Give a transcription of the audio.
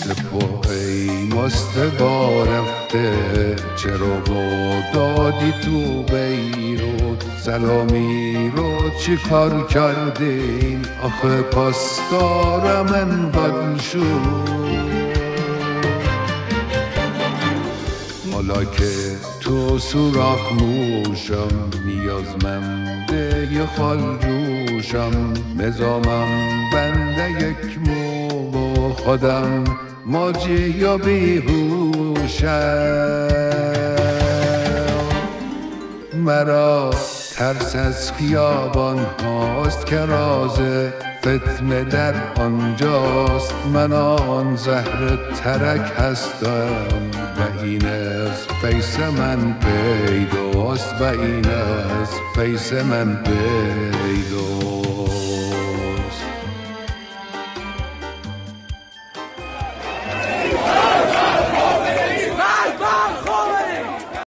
سپاه ای مستقا رفته، چرا دادی تو بیروت؟ سلامی رو چی کار کردین؟ آخه پاسدارم انقدر شد. حالا که تو سوراخ موشم، نیازمنده یه خال جوشم، نظامم بنده یک مو و خودم ماجی یا بیهوشم. مرا ترس از خیابان هاست که راز فتنه در آنجاست. من آن زهر ترک هستم و این از فیس من پیداست، و این از فیس من پیداست.